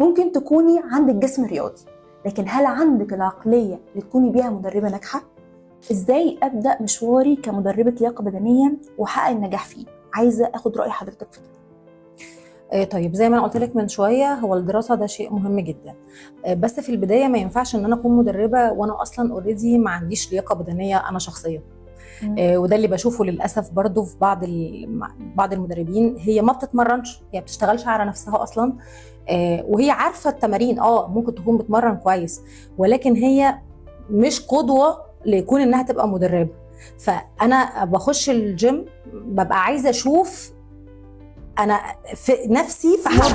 ممكن تكوني عندك جسم رياضي، لكن هل عندك العقلية اللي تكوني بيها مدربة ناجحة؟ ازاي ابدأ مشواري كمدربة لياقة بدنية واحقق النجاح فيه؟ عايزة اخد رأي حضرتك في كده. طيب، زي ما انا قلت لك من شويه، هو الدراسه ده شيء مهم جدا. بس في البدايه ما ينفعش ان انا اكون مدربه وانا اصلا اوريدي ما عنديش لياقه بدنيه انا شخصيا. وده اللي بشوفه للاسف برضو في بعض المدربين، هي ما بتتمرنش، هي بتشتغلش على نفسها اصلا. وهي عارفه التمارين، ممكن تكون بتمرن كويس، ولكن هي مش قدوه ليكون انها تبقى مدربه. فانا بخش الجيم ببقى عايزه اشوف انا في نفسي في حاجة.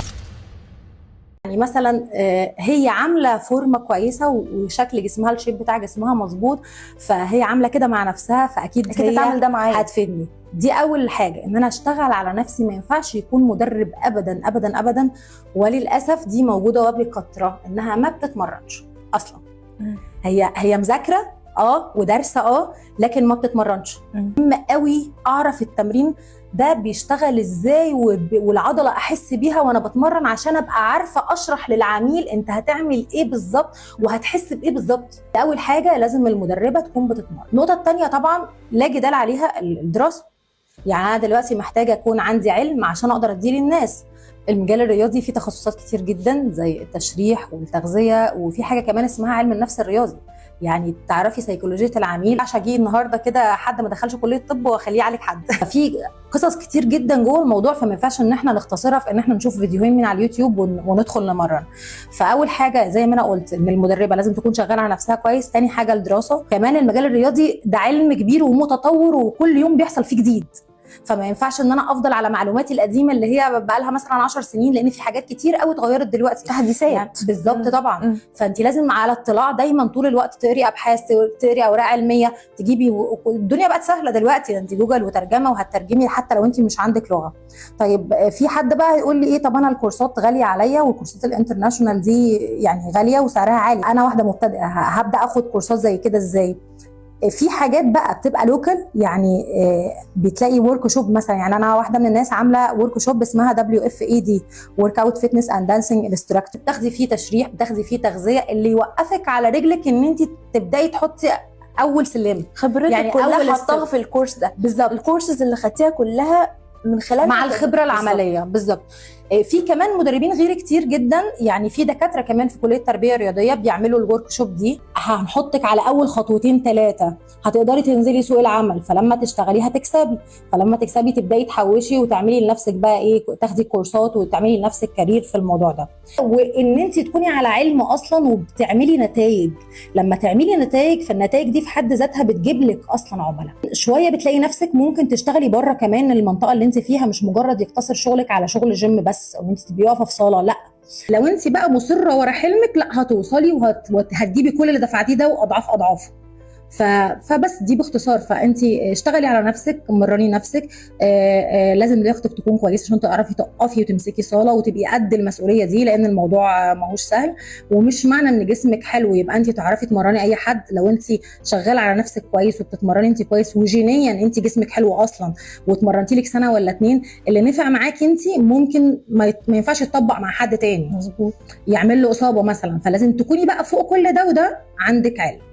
يعني مثلا هي عامله فورمه كويسه وشكل جسمها، الشيب بتاع جسمها مظبوط، فهي عامله كده مع نفسها، فاكيد هي تعمل ده معايا، هتفيدني. دي اول حاجه، ان انا اشتغل على نفسي. ما ينفعش يكون مدرب ابدا ابدا ابدا، وللاسف دي موجوده وبكثره، انها ما بتتمرنش اصلا. هي مذاكره ودارسه لكن ما بتتمرنش. مهم قوي اعرف التمرين ده بيشتغل ازاي، والعضله احس بيها وانا بتمرن، عشان ابقى عارفه اشرح للعميل انت هتعمل ايه بالظبط وهتحس بايه بالظبط. اول حاجه لازم المدربه تكون بتتمرن. النقطه الثانيه طبعا لا جدال عليها، الدراسه. يعني انا دلوقتي محتاجه اكون عندي علم عشان اقدر اديه للناس. المجال الرياضي فيه تخصصات كتير جدا، زي التشريح والتغذيه، وفي حاجه كمان اسمها علم النفس الرياضي. يعني تعرفي سيكولوجيه العميل، عشان اجي النهارده كده حد ما دخلش كليه طب واخليه يعالج حد. في قصص كتير جدا جوه الموضوع، فما ينفعش ان احنا نختصرها في ان احنا نشوف فيديوهين من على اليوتيوب وندخل نمرن. فاول حاجه زي ما انا قلت، ان المدربه لازم تكون شغاله على نفسها كويس. تاني حاجه الدراسه. كمان المجال الرياضي ده علم كبير ومتطور، وكل يوم بيحصل فيه جديد، فما ينفعش ان انا افضل على معلوماتي القديمه اللي هي بقى لها مثلا 10 سنين، لان في حاجات كتير قوي اتغيرت دلوقتي، تحديثات. يعني بالظبط طبعا. فانت لازم على اطلاع دايما طول الوقت، تقري ابحاث، تقري اوراق علميه، تجيبي. الدنيا بقت سهله دلوقتي، انت جوجل وترجمه وهتترجمي حتى لو انت مش عندك لغه. طيب، في حد بقى يقول لي ايه، طب انا الكورسات غاليه عليا، والكورسات الانترناشونال دي يعني غاليه وسعرها عالي، انا واحده مبتدئه هبدا اخد كورسات زي كده ازاي؟ في حاجات بقى بتبقى لوكال، يعني بتلاقي ورك شوب مثلا. يعني انا واحده من الناس عامله ورك شوب اسمها WFAD، ورك اوت فيتنس اند دانسينج انستراكتور. بتاخدي فيه تشريح، بتاخدي فيه تغذيه، اللي يوقفك على رجلك ان انت تبداي تحطي اول سلم. خبرتك يعني كلها حطاها في الكورس ده. بالظبط، الكورسز اللي خدتيها كلها من خلال مع الخبره العمليه. بالظبط. في كمان مدربين غير كتير جدا، يعني في دكاتره كمان في كليه التربيه الرياضيه بيعملوا الورك شوب دي. هنحطك على اول خطوتين 3، هتقدري تنزلي سوق العمل، فلما تشتغلي هتكسبي، فلما تكسبي تبداي تحوشي وتعملي لنفسك بقى ايه، تاخدي كورسات وتعملي لنفسك كارير في الموضوع ده. وان انت تكوني على علم اصلا وبتعملي نتائج. لما تعملي نتائج، فالنتائج دي في حد ذاتها بتجيب لك اصلا عملاء. شويه بتلاقي نفسك ممكن تشتغلي بره كمان المنطقه اللي انت فيها، مش مجرد يقتصر شغلك على شغل جيم بس، او انت تبقي واقفه في صاله. لا، لو انت بقى مصره ورا حلمك، لا هتوصلي وهتجيبي كل اللي دفعتيه ده واضعاف اضعافه. فبس دي باختصار. فانت اشتغلي على نفسك، مرني نفسك. لازم لياقتك تكون كويسه عشان تعرفي تقفي وتمسكي صاله وتبقي قد المسؤوليه دي، لان الموضوع ماهوش سهل. ومش معنى ان جسمك حلو يبقى انت تعرفي تمرني اي حد. لو انت شغاله على نفسك كويس وبتتمرني انت كويس، وجينيا انت جسمك حلو اصلا، واتمرنتي لك سنه ولا 2، اللي نفع معاكي انت ممكن ما ينفعش يتطبق مع حد تاني. مظبوط. يعمل له اصابه مثلا. فلازم تكوني بقى فوق كل ده وده عندك علم.